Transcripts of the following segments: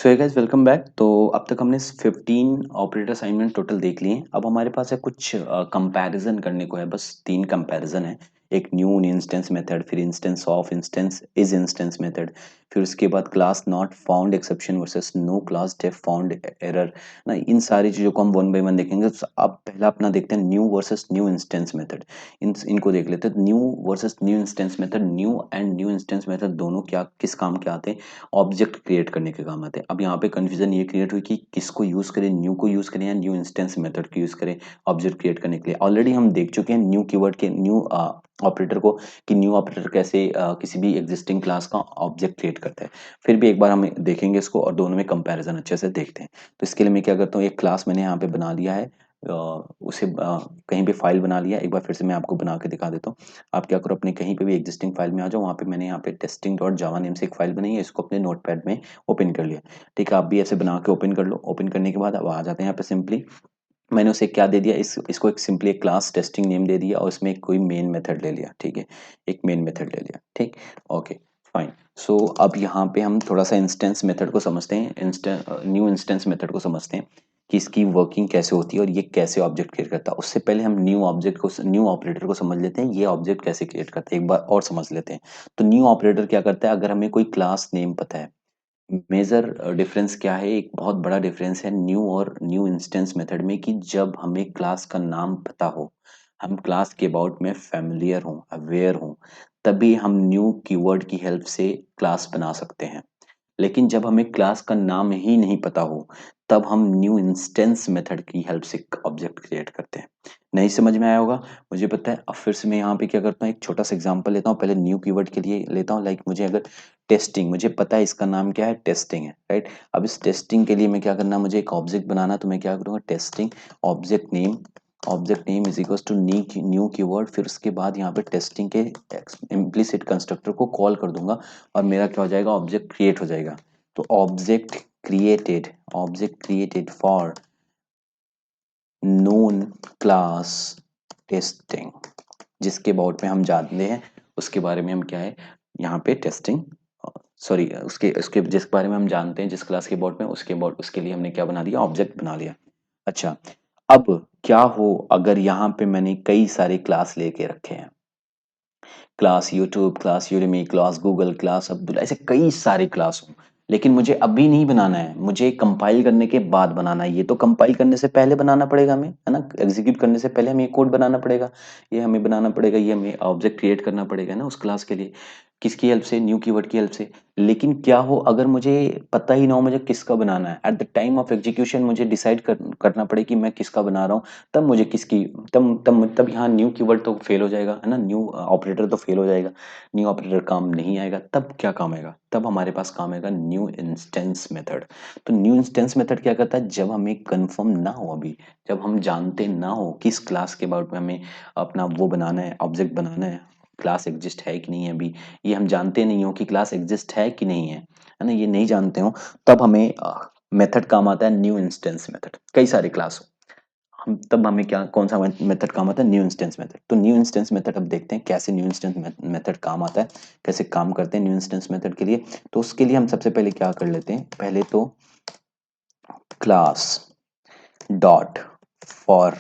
सो hey guys welcome back. तो अब तक हमने 15 ऑपरेटर असाइनमेंट टोटल देख लिए हैं। अब हमारे पास है कुछ कंपैरिजन करने को है, बस 3 कंपैरिजन है। एक न्यू इंस्टेंस मेथड, फिर instance of instance is instance method, फिर उसके बाद class not found exception versus no class def found error ना। इन सारी चीज़ों को हम वन बाय वन देखेंगे। तो अब पहला अपना देखते हैं new versus new instance method. इनको देख लेते हैं। New versus new instance method, new and new instance method दोनों क्या किस काम के आते हैं? ऑब्जेक्ट क्रिएट करने के काम आते हैं। अब यहाँ पे कंफ्यूजन ये क्रिएट हुई कि किसको यूज करें, न्यू को यूज करें या न्यू इंस्टेंस मेथड को यूज करें ऑब्जेक्ट क्रिएट करने के लिए। ऑलरेडी हम देख चुके हैं न्यू कीवर्ड के न्यू ऑपरेटर को, कि न्यू ऑपरेटर कैसे किसी भी एग्जिस्टिंग क्लास का ऑब्जेक्ट क्रिएट करता है। फिर भी एक बार हम देखेंगे इसको और दोनों में कंपैरिजन अच्छे से देखते हैं। तो इसके लिए मैं क्या करता हूँ, एक क्लास मैंने यहाँ पे बना लिया है, उसे कहीं पे फाइल बना लिया। एक बार फिर से मैं आपको बना के दिखा देता हूँ। आप क्या करो, अपने कहीं पे भी एग्जिस्टिंग फाइल में आ जाओ। वहाँ पे मैंने यहाँ पे टेस्टिंग डॉट जावा नेम से एक फाइल बनाई है, इसको अपने नोटपैड में ओपन कर लिया। ठीक है, आप भी ऐसे बना के ओपन कर लो। ओपन करने के बाद अब आ जाते हैं यहाँ पे। सिंपली मैंने उसे क्या दे दिया, इसको एक सिंपली एक क्लास टेस्टिंग नेम दे दिया और इसमें एक कोई मेन मेथड ले लिया। ठीक है, एक मेन मेथड ले लिया। ठीक, ओके फाइन। सो अब यहाँ पे हम थोड़ा सा इंस्टेंस मेथड को समझते हैं, न्यू इंस्टेंस मेथड को समझते हैं कि इसकी वर्किंग कैसे होती है और ये कैसे ऑब्जेक्ट क्रिएट करता है। उससे पहले हम न्यू ऑब्जेक्ट को, न्यू ऑपरेटर को समझ लेते हैं, ये ऑब्जेक्ट कैसे क्रिएट करता है एक बार और समझ लेते हैं। तो न्यू ऑपरेटर क्या करता है, अगर हमें कोई क्लास नेम पता है। मेजर डिफरेंस क्या है, एक बहुत बड़ा डिफरेंस है न्यू और न्यू इंस्टेंस मेथड में, कि जब हमें क्लास का नाम पता हो, हम क्लास के अबाउट में फेमिलियर हों, अवेयर हों, तभी हम न्यू कीवर्ड की हेल्प से क्लास बना सकते हैं। लेकिन जब हमें क्लास का नाम ही नहीं पता हो, तब हम न्यू इंस्टेंस मेथड की हेल्प से ऑब्जेक्ट क्रिएट करते हैं। नहीं समझ में आया होगा, मुझे पता है। अब फिर से मैं यहाँ पे क्या करता हूँ, एक छोटा सा एग्जांपल लेता हूँ। पहले न्यू कीवर्ड के लिए लेता हूँ। लाइक मुझे अगर टेस्टिंग, मुझे पता है इसका नाम क्या है, टेस्टिंग है, राइट। अब इस टेस्टिंग के लिए मैं क्या करना, मुझे एक ऑब्जेक्ट बनाना। तो मैं क्या करूँगा, testing object name is equal to new keyword, फिर उसके बाद यहाँ पे टेस्टिंग के इम्प्लिसिट कंस्ट्रक्टर को कॉल कर दूंगा और मेरा क्या हो जाएगा, ऑब्जेक्ट क्रिएट हो जाएगा। तो object created for known class testing, जिसके अबाउट में हम जानते हैं, उसके बारे में हम क्या है यहाँ पे टेस्टिंग, सॉरी उसके उसके जिस बारे में हम जानते हैं, जिस क्लास के अबाउट में, उसके अबाउट, उसके लिए हमने क्या बना दिया, ऑब्जेक्ट बना लिया। अच्छा, अब क्या हो अगर यहाँ पे मैंने कई सारे क्लास लेके रखे हैं, class YouTube, class Udemy, class Google, class Abdul, ऐसे कई सारे क्लास हों। लेकिन मुझे अभी नहीं बनाना है, मुझे कंपाइल करने के बाद बनाना है। ये तो कंपाइल करने से पहले बनाना पड़ेगा हमें, है ना। एग्जीक्यूट करने से पहले हमें ये कोड बनाना पड़ेगा, ये हमें बनाना पड़ेगा, ये हमें ऑब्जेक्ट क्रिएट करना पड़ेगा ना उस क्लास के लिए। किसकी हेल्प से, न्यू कीवर्ड की हेल्प से। लेकिन क्या हो अगर मुझे पता ही ना हो मुझे किसका बनाना है, at the time of execution मुझे डिसाइड करना पड़े कि मैं किसका बना रहा हूँ, तब मुझे किसकी, तब यहाँ न्यू कीवर्ड तो फेल हो जाएगा, है ना। न्यू ऑपरेटर तो फेल हो जाएगा, न्यू ऑपरेटर काम नहीं आएगा। तब क्या काम आएगा, तब हमारे पास काम आएगा न्यू इंस्टेंस मेथड। तो न्यू इंस्टेंस मेथड क्या करता है, जब हमें कंफर्म ना हो, अभी जब हम जानते ना हो किस क्लास के अबाउट में हमें अपना वो बनाना है, ऑब्जेक्ट बनाना है, क्लास एग्जिस्ट है कि नहीं है अभी, ये हम जानते नहीं हो कि क्लास एग्जिस्ट है कि नहीं है ना, ये नहीं जानते हो, तब हमें मेथड काम आता है न्यू इंस्टेंस मेथड। कई सारे क्लास हो, हम तब हमें क्या, कौन सा मेथड काम आता है, न्यू इंस्टेंस मेथड। तो न्यू इंस्टेंस मेथड अब देखते हैं कैसे न्यू इंस्टेंस मेथड काम आता है, कैसे काम करते हैं न्यू इंस्टेंस मेथड के लिए। तो उसके लिए हम सबसे पहले क्या कर लेते हैं, पहले तो क्लास डॉट फॉर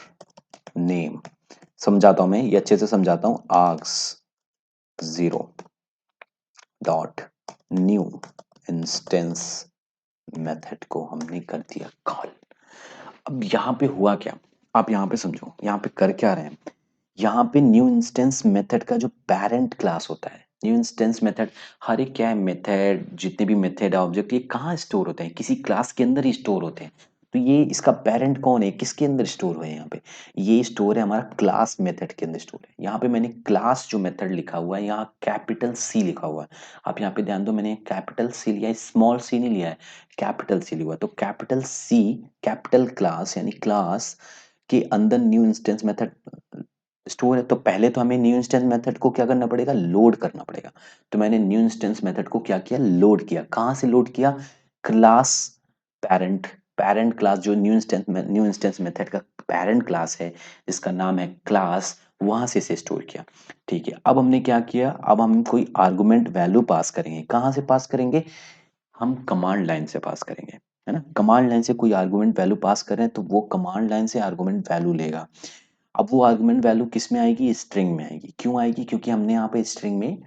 नेम, समझाता हूं मैं, ये अच्छे से समझाता हूं। Args 0 dot new instance method को हमने कर दिया कॉल। अब यहाँ पे हुआ क्या, आप यहाँ पे समझो, यहाँ पे कर क्या रहे हैं। यहाँ पे न्यू इंस्टेंस मेथड का जो पेरेंट क्लास होता है, न्यू इंस्टेंस मेथड, हर एक क्या है, मेथड, जितने भी मेथड ऑब्जेक्ट, ये कहाँ स्टोर होते हैं, किसी क्लास के अंदर ही स्टोर होते हैं। तो ये इसका पेरेंट कौन है, किसके अंदर स्टोर हुए हैं, यहाँ पे ये स्टोर है हमारा क्लास मेथड के अंदर स्टोर है। यहाँ पे मैंने क्लास जो मेथड लिखा हुआ है, यहाँ कैपिटल सी लिखा हुआ है। आप यहाँ पे ध्यान दो, मैंने कैपिटल सी लिया, स्मॉल सी नहीं लिया है, कैपिटल सी लिया हुआ है। तो कैपिटल सी, कैपिटल क्लास यानी क्लास के अंदर न्यू इंस्टेंस मेथड स्टोर है। तो पहले तो हमें न्यू इंस्टेंस मेथड को क्या करना पड़ेगा, लोड करना पड़ेगा। तो मैंने न्यू इंस्टेंस मेथड को क्या किया, लोड किया। कहाँ से लोड किया, क्लास पेरेंट, पेरेंट क्लास जो न्यू इंस्टेंस मेथड का पेरेंट क्लास है, जिसका नाम है क्लास, वहां से इसे स्टोर किया। ठीक है, अब हमने क्या किया, अब हम कोई आर्गुमेंट वैल्यू पास करेंगे। कहाँ से पास करेंगे, हम कमांड लाइन से पास करेंगे, है ना। कमांड लाइन से कोई आर्गुमेंट वैल्यू पास कर रहे हैं तो वो कमांड लाइन से आर्गुमेंट वैल्यू लेगा। अब वो आर्गुमेंट वैल्यू किस में आएगी, स्ट्रिंग में आएगी। क्यों आएगी, क्योंकि हमने यहाँ पे स्ट्रिंग में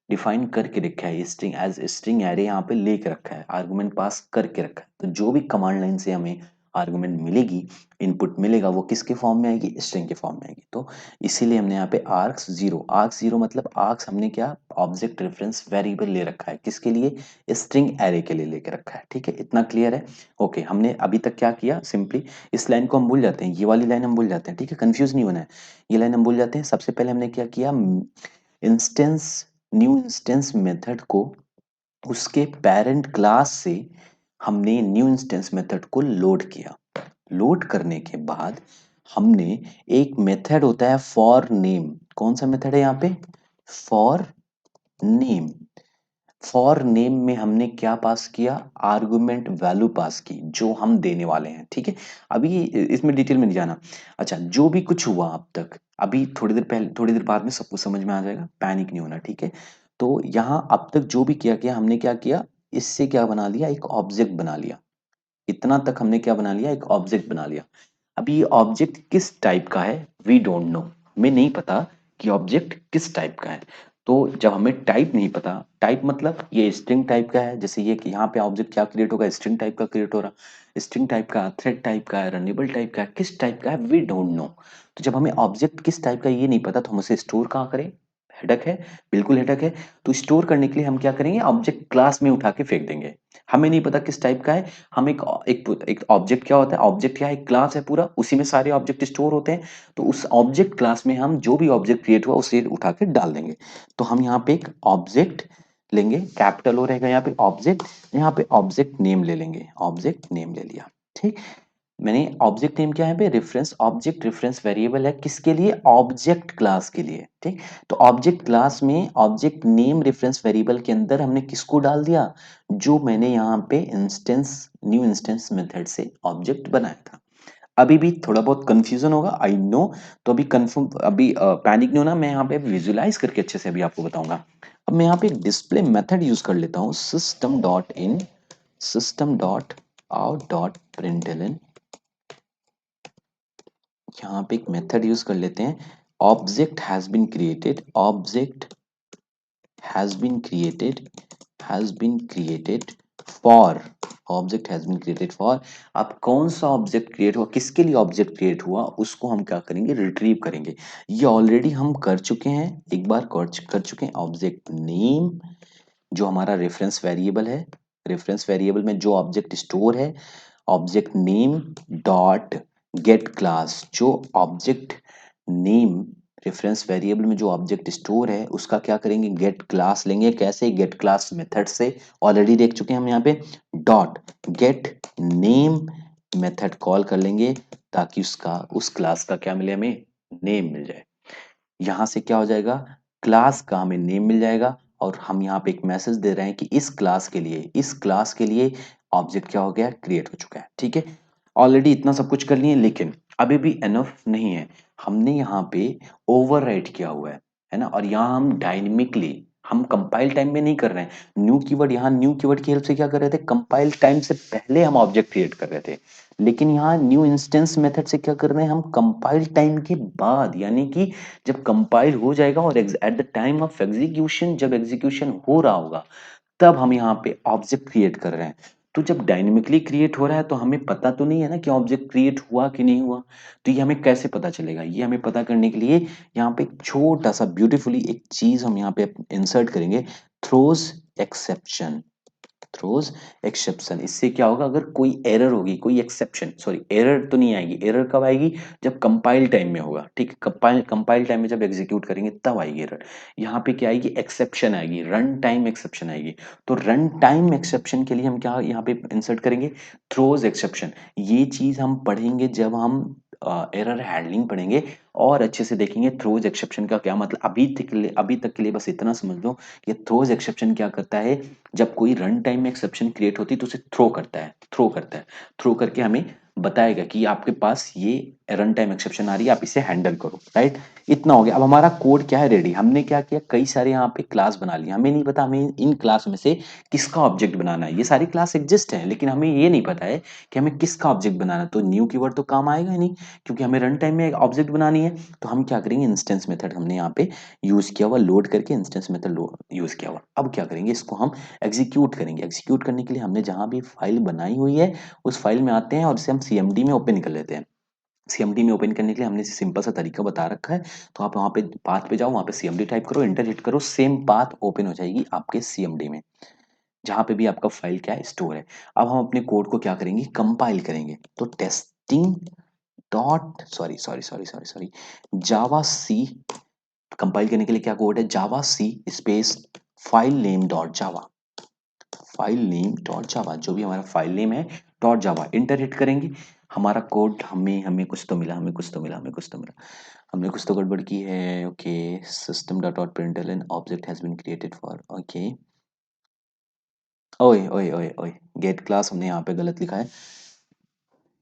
डिफाइन करके रखा है, स्ट्रिंग एज स्ट्रिंग एरे यहाँ पे लेके रखा है, आर्गुमेंट पास करके रखा है। तो जो भी कमांड लाइन से हमें आर्गुमेंट मिलेगी, इनपुट मिलेगा, वो किसके फॉर्म में आएगी, स्ट्रिंग के फॉर्म में आएगी। तो इसीलिए हमने यहाँ पे आर्क्स जीरो, आर्क्स जीरो मतलब आर्क्स हमने क्या, ऑब्जेक्ट रेफरेंस वेरिएबल ले रखा है, किसके लिए, स्ट्रिंग एरे के लिए लेके रखा है। ठीक है, इतना क्लियर है। ओके, हमने अभी तक क्या किया, सिंपली इस लाइन को हम भूल जाते हैं, ये वाली लाइन हम भूल जाते हैं। ठीक है, कंफ्यूज नहीं होना है, ये लाइन हम भूल जाते हैं। सबसे पहले हमने क्या किया, इंस्टेंस, न्यू इंस्टेंस मेथड को उसके पेरेंट क्लास से हमने न्यू इंस्टेंस मेथड को लोड किया। लोड करने के बाद हमने एक मेथड होता है फॉर नेम, कौन सा मेथड है यहाँ पे, फॉर नेम। फॉर नेम में हमने क्या पास किया, आर्गुमेंट वैल्यू पास की जो हम देने वाले हैं। ठीक है, अभी इसमें डिटेल में नहीं जाना। अच्छा, जो भी कुछ हुआ अब तक, अभी थोड़ी देर पहले, थोड़ी देर बाद में सबको समझ में आ जाएगा, पैनिक नहीं होना। ठीक है, तो यहाँ अब तक जो भी किया किया हमने क्या किया, इससे क्या बना लिया, एक ऑब्जेक्ट बना लिया। इतना तक हमने क्या बना लिया, एक ऑब्जेक्ट बना लिया। अभी ये ऑब्जेक्ट किस टाइप का है, वी डोंट नो, हमें नहीं पता कि ऑब्जेक्ट किस टाइप का है। तो जब हमें टाइप नहीं पता, टाइप मतलब ये स्ट्रिंग टाइप का है, जैसे ये कि यहाँ पे ऑब्जेक्ट क्या क्रिएट होगा, स्ट्रिंग टाइप का क्रिएट हो रहा, स्ट्रिंग टाइप का, थ्रेड टाइप का है, रनेबल टाइप का है, किस टाइप का है, वी डोंट नो। तो जब हमें ऑब्जेक्ट किस टाइप का ये नहीं पता, तो हम उसे स्टोर कहाँ करें, हेडक है, बिल्कुल हेडक है। तो स्टोर करने के लिए हम क्या करेंगे, ऑब्जेक्ट क्लास में उठा के फेंक देंगे। हमें नहीं पता किस टाइप का है, हम एक ऑब्जेक्ट क्या होता है, ऑब्जेक्ट क्या है, एक क्लास है पूरा, उसी में सारे ऑब्जेक्ट स्टोर होते हैं। तो उस ऑब्जेक्ट क्लास में हम जो भी ऑब्जेक्ट क्रिएट हुआ उसे उठा के डाल देंगे। तो हम यहाँ पे एक ऑब्जेक्ट लेंगे, कैपिटल ओ रहेगा यहाँ पे ऑब्जेक्ट, यहाँ पे ऑब्जेक्ट नेम ले लेंगे, ऑब्जेक्ट नेम ले लिया। ठीक, मैंने ऑब्जेक्ट नेम क्या है पे, रेफरेंस ऑब्जेक्ट, रेफरेंस वेरिएबल है किसके लिए, ऑब्जेक्ट क्लास के लिए। ठीक, तो ऑब्जेक्ट क्लास में ऑब्जेक्ट नेम रेफरेंस वेरिएबल के अंदर हमने किसको डाल दिया, जो मैंने यहाँ पे इंस्टेंस, न्यू इंस्टेंस मेथड से ऑब्जेक्ट बनाया था। अभी भी थोड़ा बहुत कंफ्यूजन होगा, आई नो। तो अभी कंफर्म, अभी पैनिक नहीं होना, मैं यहाँ पे विजुलाइज करके अच्छे से अभी आपको बताऊंगा। अब मैं यहाँ पे एक डिस्प्ले मेथड यूज कर लेता हूँ, system dot in, system dot out dot println. यहाँ पे एक मेथड यूज कर लेते हैं, object has been created, object has been created, has been created for, object has been created for. अब कौन सा ऑब्जेक्ट क्रिएट हुआ, किसके लिए ऑब्जेक्ट क्रिएट हुआ, उसको हम क्या करेंगे, रिट्रीव करेंगे। ये ऑलरेडी हम कर चुके हैं, एक बार कर चुके हैं। ऑब्जेक्ट नेम जो हमारा रेफरेंस वेरिएबल है, रेफरेंस वेरिएबल में जो ऑब्जेक्ट स्टोर है, object name dot gate class, जो ऑब्जेक्ट नेम रेफरेंस वेरिएबल में जो ऑब्जेक्ट स्टोर है उसका क्या करेंगे, गेट क्लास लेंगे। कैसे, गेट क्लास मेथड से, ऑलरेडी देख चुके हैं हम यहाँ पे, dot gate name method call कर लेंगे, ताकि उसका, उस क्लास का क्या मिले, हमें नेम मिल जाए। यहाँ से क्या हो जाएगा, क्लास का हमें नेम मिल जाएगा, और हम यहाँ पे एक मैसेज दे रहे हैं कि इस क्लास के लिए, इस क्लास के लिए ऑब्जेक्ट क्या हो गया, क्रिएट हो चुका है। ठीक है, ऑलरेडी इतना सब कुछ कर लिए, लेकिन अभी भी एनफ नहीं है। हमने यहाँ पे ओवरराइट किया हुआ है ना, और यहाँ हम डायनेमिकली, हम कंपाइल टाइम में नहीं कर रहे हैं। न्यू कीवर्ड, यहाँ न्यू कीवर्ड की हेल्प से क्या कर रहे थे, कंपाइल टाइम से पहले हम ऑब्जेक्ट क्रिएट कर रहे थे। लेकिन यहाँ न्यू इंस्टेंस मेथड से क्या कर रहे हैं, हम कंपाइल टाइम के बाद, यानी कि जब कंपाइल हो जाएगा और at the time of execution, जब एग्जीक्यूशन हो रहा होगा, तब हम यहाँ पे ऑब्जेक्ट क्रिएट कर रहे हैं। तो जब डायनेमिकली क्रिएट हो रहा है तो हमें पता तो नहीं है ना कि ऑब्जेक्ट क्रिएट हुआ कि नहीं हुआ। तो ये हमें कैसे पता चलेगा, ये हमें पता करने के लिए यहाँ पे एक छोटा सा ब्यूटीफुली एक चीज हम यहाँ पे इंसर्ट करेंगे, थ्रोज एक्सेप्शन, थ्रोज एक्सेप्शन। इससे क्या होगा, अगर कोई एरर होगी, कोई एक्सेप्शन, सॉरी एरर तो नहीं आएगी, एरर कब आएगी, जब कंपाइल टाइम में होगा। ठीक है, कंपाइल टाइम में जब एग्जीक्यूट करेंगे तब आएगी एरर। यहाँ पे क्या आएगी, एक्सेप्शन आएगी, रन टाइम एक्सेप्शन आएगी। तो रन टाइम एक्सेप्शन के लिए हम क्या यहाँ पे इंसर्ट करेंगे, थ्रोज एक्सेप्शन। ये चीज हम पढ़ेंगे जब हम एरर हैंडलिंग पढ़ेंगे, और अच्छे से देखेंगे थ्रोज एक्सेप्शन का क्या मतलब। अभी तक के लिए बस इतना समझ लो, ये थ्रोज एक्सेप्शन क्या करता है, जब कोई रन टाइम में एक्सेप्शन क्रिएट होती है तो उसे थ्रो करता है, थ्रो करता है, थ्रो करके हमें बताएगा कि आपके पास ये रन टाइम एक्सेप्शन आ रही है, आप इसे हैंडल करो, राइट। इतना हो गया। अब हमारा कोड क्या है, रेडी। हमने क्या किया, कई सारे यहाँ पे क्लास बना लिया। हमें नहीं पता हमें इन क्लास में से किसका ऑब्जेक्ट बनाना है। ये सारी क्लास एग्जिस्ट है, लेकिन हमें ये नहीं पता है कि हमें किसका ऑब्जेक्ट बनाना है। तो न्यू कीवर्ड तो काम आएगा ही नहीं, क्योंकि हमें रन टाइम में एक ऑब्जेक्ट बनानी है। तो हम क्या करेंगे, इंस्टेंस मेथड हमने यहाँ पे यूज किया हुआ, लोड करके इंस्टेंस मेथड यूज किया हुआ। अब क्या करेंगे, इसको हम एग्जीक्यूट करेंगे। एग्जीक्यूट करने के लिए हमने जहां भी फाइल बनाई हुई है उस फाइल में आते हैं और इसे हम सीएमडी में ओपन कर लेते हैं। सीएमडी में ओपन करने के लिए हमने सिंपल सा तरीका बता रखा है। तो आप वहाँ पे पाथ पे जाओ, वहाँ पे सीएमडी टाइप करो, एंटर हिट करो, सेम पाथ ओपन हो जाएगी आपके सीएमडी में, जहाँ पे भी आपका फाइल क्या है, स्टोर है। अब हम अपने कोड को क्या करेंगे, कंपाइल करेंगे। तो testing dot sorry sorry sorry sorry sorry javac, compile करने के लिए क्या कोड है, javac space file name dot java, file name dot java, जो भी हमारा फाइल नेम है डॉट जावा, इंटर हिट करेंगे। हमारा कोड हमें हमें कुछ तो मिला, हमें कुछ तो मिला, हमें कुछ तो मिला, हमने कुछ तो गड़बड़ की है। Okay, system dot dot println object has been created for, okay. ओए ओए ओए ओए, गेट क्लास हमने यहाँ पे गलत लिखा है,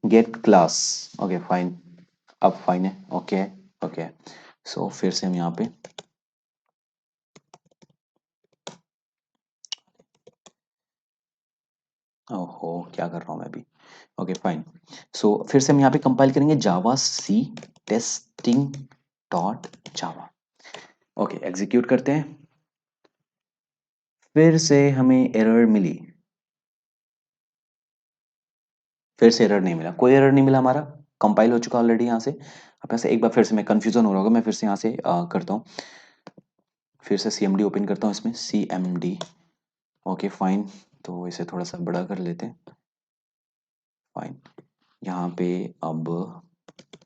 गेट क्लास। ओके फाइन, अब फाइन है, ओके ओके। सो फिर से हम यहाँ पे, ओहो क्या कर रहा हूँ मैं अभी। Okay fine. सो फिर से हम यहाँ पे कंपाइल करेंगे, javac testing dot java. Okay execute करते हैं। फिर से हमें एरर मिली, फिर से एरर नहीं मिला, कोई एरर नहीं मिला, हमारा कंपाइल हो चुका ऑलरेडी यहाँ से। अब यहाँ से एक बार फिर से, मैं कंफ्यूजन हो रहा होगा, मैं फिर से यहाँ से करता हूँ। फिर से सीएमडी ओपन करता हूँ, इसमें सीएमडी, ओके फाइन। तो इसे थोड़ा सा बड़ा कर लेते हैं, फाइन। यहाँ पे अब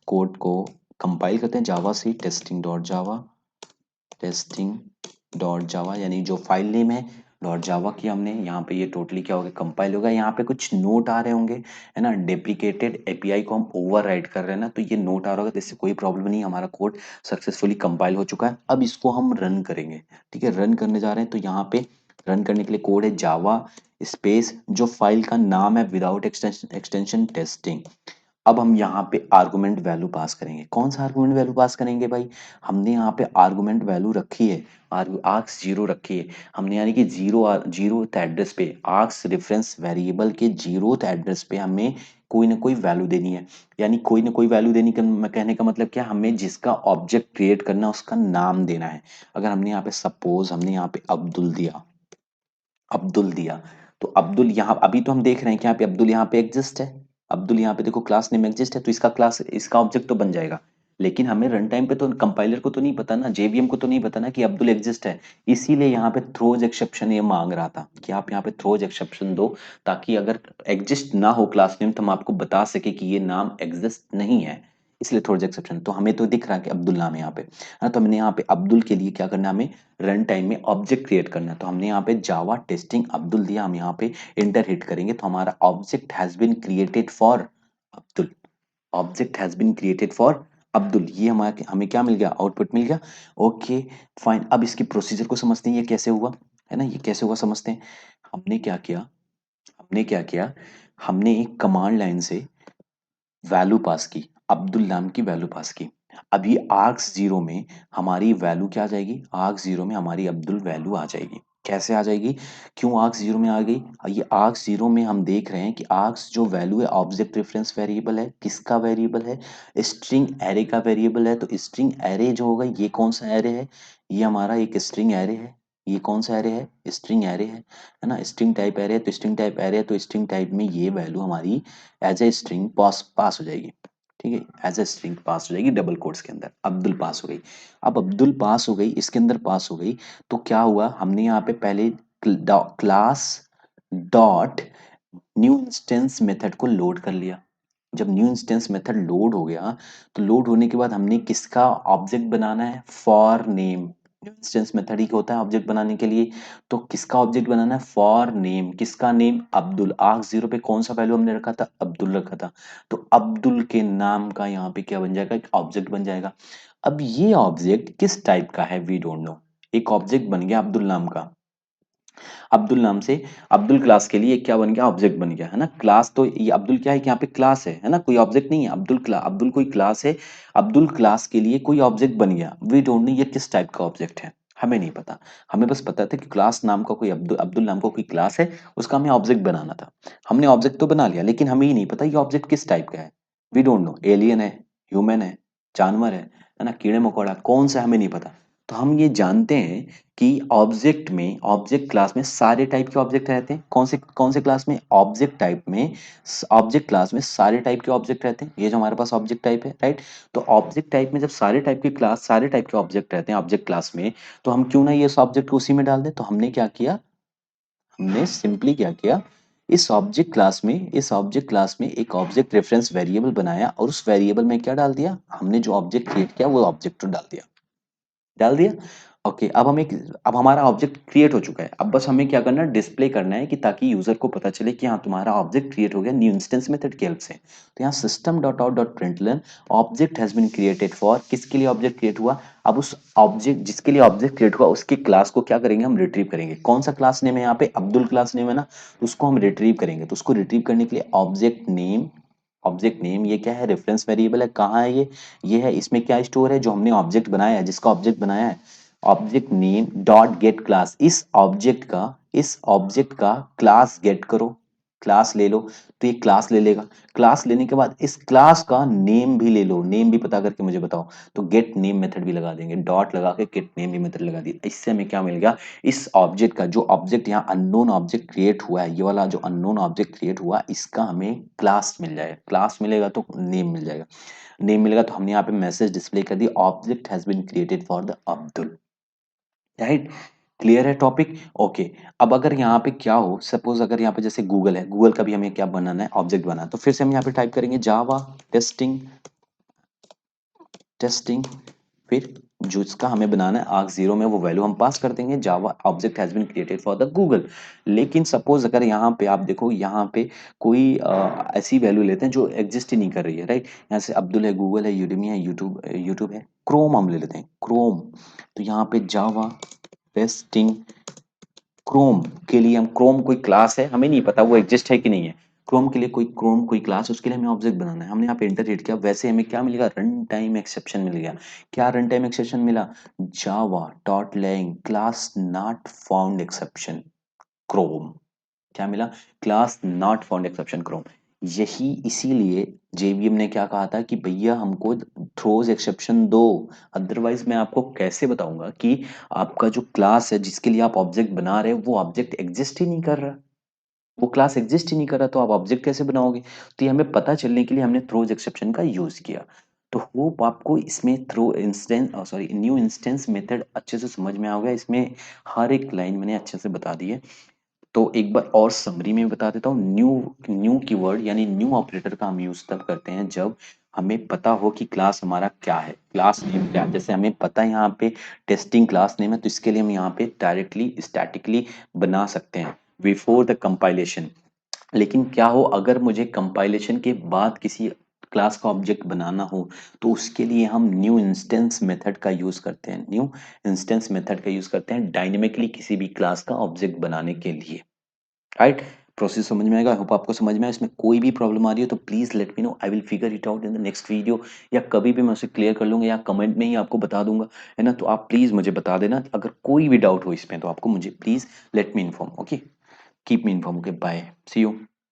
कोड को कंपाइल करते हैं, javac testing dot java, testing dot java, यानी जो फाइल नेम है डॉट जावा की हमने यहाँ पे, ये टोटली क्या होगा, कंपाइल होगा। यहाँ पे कुछ नोट आ रहे होंगे, है ना, डेप्रिकेटेड एपीआई को हम ओवरराइड कर रहे हैं ना, तो ये नोट आ रहा होगा, तो इससे कोई प्रॉब्लम नहीं, हमारा कोड सक्सेसफुली कंपाइल हो चुका है। अब इसको हम रन करेंगे, ठीक है, रन करने जा रहे हैं। तो यहाँ पे रन करने के लिए कोड है जावा स्पेस, जो फाइल का नाम है विदाउट एक्सटेंशन एक्सटेंशन टेस्टिंग। अब हम यहाँ पे आर्गुमेंट वैल्यू पास करेंगे। कौन सा आर्गुमेंट वैल्यू पास करेंगे भाई, हमने यहाँ पे आर्गुमेंट वैल्यू रखी है, आर्क्स जीरो रखी है हमने, यानी कि जीरो एड्रेस पे, आर्क्स रेफरेंस वेरिएबल के जीरो एड्रेस पे हमें कोई ना कोई वैल्यू देनी है। यानी कोई ना कोई वैल्यू देने का कहने का मतलब क्या, हमें जिसका ऑब्जेक्ट क्रिएट करना है उसका नाम देना है। अगर हमने यहाँ पे सपोज हमने यहाँ पे अब्दुल दिया, अब्दुल दिया, तो अब्दुल यहाँ अभी तो हम देख रहे हैं कि यहाँ पे अब्दुल यहाँ पे एग्जिस्ट है। अब्दुल यहाँ पे देखो क्लास नेम एग्जिस्ट है, तो इसका क्लास, इसका ऑब्जेक्ट तो बन जाएगा। लेकिन हमें रन टाइम पे तो कंपाइलर को तो नहीं पता ना, जेवीएम को तो नहीं पता ना कि अब्दुल एग्जिस्ट है। इसीलिए यहाँ पे थ्रोज एक्सेप्शन ये मांग रहा था कि आप यहाँ पे थ्रोज एक्सेप्शन दो, ताकि अगर एग्जिस्ट ना हो क्लास नेम तो हम आपको बता सके कि ये नाम एग्जिस्ट नहीं है। इसलिए थ्रोज एक्सेप्शन, तो हमें तो दिख रहा है कि अब्दुल नाम है यहाँ पे, है ना। तो हमने यहाँ पे अब्दुल के लिए क्या करना है, हमें रन टाइम में ऑब्जेक्ट क्रिएट करना है। तो हमने यहाँ पे जावा टेस्टिंग अब्दुल दिया, हम यहाँ पे इंटर हिट करेंगे, तो हमारा object has been created for Abdul, object has been created for Abdul. ये हमारा हमें क्या मिल गया, आउटपुट मिल गया। Okay fine. अब इसकी प्रोसीजर को समझते हैं, ये कैसे हुआ, है ना, ये कैसे हुआ समझते हैं। हमने क्या किया, हमने क्या किया, हमने एक कमांड लाइन से वैल्यू पास की, अब्दुल नाम की वैल्यू पास की। अभी आर्क्स जीरो में हमारी वैल्यू क्या आ जाएगी, आर्क्स जीरो में हमारी अब्दुल वैल्यू आ जाएगी। कैसे आ जाएगी, क्यों आर्क्स जीरो में आ गई, ये आर्क्स जीरो में हम देख रहे हैं कि आर्क्स जो वैल्यू है ऑब्जेक्ट रेफरेंस वेरिएबल है, किसका वेरिएबल है, स्ट्रिंग एरे का वेरिएबल है। तो स्ट्रिंग एरे जो होगा, ये कौन सा एरे है, ये हमारा एक स्ट्रिंग एरे है। ये कौन सा एरे है, स्ट्रिंग एरे है ना, स्ट्रिंग टाइप एरे है। तो स्ट्रिंग टाइप एरे है, तो स्ट्रिंग टाइप में ये वैल्यू हमारी एज ए स्ट्रिंग पास हो जाएगी, ठीक है, एज ए स्ट्रिंग पास हो जाएगी डबल कोट्स के अंदर। अब्दुल पास हो गई। अब अब्दुल पास हो गई, इसके अंदर पास हो गई, तो क्या हुआ, हमने यहाँ पे पहले class dot new instance method को लोड कर लिया। जब न्यू इंस्टेंस मेथड लोड हो गया, तो लोड होने के बाद हमने किसका ऑब्जेक्ट बनाना है, for name. New instance method ही होता है ऑब्जेक्ट बनाने के लिए। तो किसका ऑब्जेक्ट बनाना है, फॉर नेम, किसका नेम, अब्दुल। आर्क जीरो पे कौन सा वैल्यू हमने रखा था, अब्दुल रखा था। तो अब्दुल के नाम का यहाँ पे क्या बन जाएगा, एक ऑब्जेक्ट बन जाएगा। अब ये ऑब्जेक्ट किस टाइप का है, वी डोंट नो। एक ऑब्जेक्ट बन गया अब्दुल नाम का, अब्दुल नाम से अब्दुल क्लास के लिए क्या बन गया, ऑब्जेक्ट बन गया, है ना। क्लास तो ये अब्दुल क्या है कि यहाँ पे क्लास है ना, कोई ऑब्जेक्ट नहीं है। अब्दुल कोई क्लास है। अब्दुल क्लास के लिए कोई ऑब्जेक्ट बन गया। वी डोंट नो ये किस टाइप का ऑब्जेक्ट है, हमें नहीं पता। हमें बस पता था कि क्लास नाम का कोई अब्दुल नाम का कोई क्लास है, उसका हमें ऑब्जेक्ट बनाना था। हमने ऑब्जेक्ट तो बना लिया, लेकिन हमें ही नहीं पता ये ऑब्जेक्ट किस टाइप का है। वी डोंट नो, एलियन है, ह्यूमन है, जानवर है ना, कीड़े मकोड़ा, कौन सा हमें नहीं पता। तो हम ये जानते हैं कि ऑब्जेक्ट क्लास में सारे टाइप के ऑब्जेक्ट रहते हैं। कौन से क्लास में, ऑब्जेक्ट टाइप में, ऑब्जेक्ट क्लास में सारे टाइप के ऑब्जेक्ट रहते हैं। ये जो हमारे पास ऑब्जेक्ट टाइप है, राइट। तो ऑब्जेक्ट टाइप में जब सारे टाइप के ऑब्जेक्ट रहते हैं ऑब्जेक्ट क्लास में, तो हम क्यों ना ये ऑब्जेक्ट को उसी में डाल दें। तो हमने क्या किया, हमने सिंपली क्या किया, इस ऑब्जेक्ट क्लास में एक ऑब्जेक्ट रेफरेंस वेरिएबल बनाया, और उस वेरिएबल में क्या डाल दिया, हमने जो ऑब्जेक्ट क्रिएट किया वो ऑब्जेक्ट डाल दिया। ओके, अब हमारा ऑब्जेक्ट क्रिएट हो चुका है। अब बस हमें क्या करना है, डिस्प्ले करना है कि ताकि यूजर को पता चले कि हाँ तुम्हारा ऑब्जेक्ट क्रिएट हो गया न्यू इंस्टेंस मेथड की हेल्प से। तो यहाँ system dot out dot println object has been created for, किसके लिए ऑब्जेक्ट क्रिएट हुआ। अब उस ऑब्जेक्ट जिसके लिए ऑब्जेक्ट क्रिएट हुआ उसके क्लास को क्या करेंगे, हम रिट्रीव करेंगे। कौन सा क्लास नेम है यहाँ पे, अब्दुल क्लास नेम है ना, तो उसको हम रिट्रीव करेंगे। तो उसको रिट्रीव करने के लिए ऑब्जेक्ट नेम ये क्या है, रेफरेंस वेरिएबल है। कहाँ है ये है, इसमें क्या स्टोर है, जो हमने ऑब्जेक्ट बनाया है, जिसका ऑब्जेक्ट बनाया है, object name dot gate class. इस ऑब्जेक्ट का क्लास गेट करो, क्लास ले लो। तो ये क्लास ले लेगा। क्लास लेने के बाद इस क्लास का नेम भी ले लो, नेम भी पता करके मुझे बताओ। तो गेट नेम मेथड भी लगा देंगे, डॉट लगा के गेट नेम भी मेथड लगा दिया। इससे हमें क्या मिल गया, इस ऑब्जेक्ट का जो ऑब्जेक्ट यहाँ अननोन ऑब्जेक्ट क्रिएट हुआ है, ये वाला जो अननोन ऑब्जेक्ट क्रिएट हुआ, इसका हमें क्लास मिल जाएगा। क्लास मिलेगा तो नेम मिल जाएगा, नेम मिलेगा तो हमने यहाँ पे मैसेज डिस्प्ले कर दी, object has been created for the Abdul, right. Clear है टॉपिक, ओके। अब अगर यहाँ पे क्या हो, सपोज अगर यहाँ पे जैसे गूगल है, गूगल का भी हमें क्या बनाना है, ऑब्जेक्ट बनाना है। तो फिर से हम यहाँ पे टाइप करेंगे जावा टेस्टिंग टेस्टिंग, फिर जो इसका हमें बनाना है आर्ग जीरो में वो वैल्यू हम पास कर देंगे, Java object has been created for the Google. लेकिन सपोज अगर यहाँ पे आप देखो, यहाँ पे कोई ऐसी वैल्यू लेते हैं जो एग्जिस्ट ही नहीं कर रही है, राइट। यहाँ से अब्दुल है, गूगल है, यूडेमी है, यूट्यूब है, क्रोम हम ले लेते हैं, क्रोम। तो यहाँ पे जावा टेस्टिंग क्रोम के लिए, हम क्रोम कोई क्लास है, हमें नहीं पता वो एग्जिस्ट है कि नहीं है। क्रोम कोई क्लास है, उसके लिए हमें ऑब्जेक्ट बनाना है। हमने यहाँ पे एंटर हिट किया, वैसे हमें क्या मिलेगा, रन टाइम एक्सेप्शन मिल गया। क्या रन टाइम एक्सेप्शन मिला, Java dot lang class not found exception Chrome. क्या मिला, class not found exception Chrome. यही इसीलिए जेवीएम ने क्या कहा था कि भैया हमको थ्रोज एक्सेप्शन दो। अदरवाइज मैं आपको कैसे बताऊंगा कि आपका जो क्लास है जिसके लिए आप ऑब्जेक्ट बना रहे हो वो ऑब्जेक्ट एग्जिस्ट ही नहीं कर रहा, वो क्लास एग्जिस्ट ही नहीं कर रहा, तो आप ऑब्जेक्ट कैसे बनाओगे। तो ये हमें पता चलने के लिए हमने थ्रोज एक्सेप्शन का यूज किया। तो होप आपको इसमें throw instance sorry new instance method अच्छे से समझ में आ गया। इसमें हर एक लाइन मैंने अच्छे से बता दी है। तो एक बार और समरी में बता देता हूँ, न्यू न्यू कीवर्ड यानी न्यू ऑपरेटर का हम यूज तब करते हैं जब हमें पता हो कि क्लास हमारा क्या है, क्लास नेम क्या है। जैसे हमें पता है यहाँ पे टेस्टिंग क्लास नेम है, तो इसके लिए हम यहाँ पे डायरेक्टली स्टैटिकली बना सकते हैं बिफोर द कंपाइलेशन। लेकिन क्या हो अगर मुझे कंपाइलेशन के बाद किसी क्लास का ऑब्जेक्ट बनाना हो, तो उसके लिए हम न्यू इंस्टेंस मेथड का यूज करते हैं, न्यू इंस्टेंस मेथड का यूज करते हैं डायनेमिकली किसी भी क्लास का ऑब्जेक्ट बनाने के लिए, राइट। प्रोसेस समझ में आएगा, होप आपको समझ में आया। इसमें कोई भी प्रॉब्लम आ रही हो तो please let me know, I will figure it out in the next video, या कभी भी मैं उसे क्लियर कर लूंगा, या कमेंट में ही आपको बता दूंगा, है ना। तो आप प्लीज मुझे बता देना अगर कोई भी डाउट हो इसमें, तो आपको मुझे please let me inform, okay. Keep me inform, okay, bye, see you.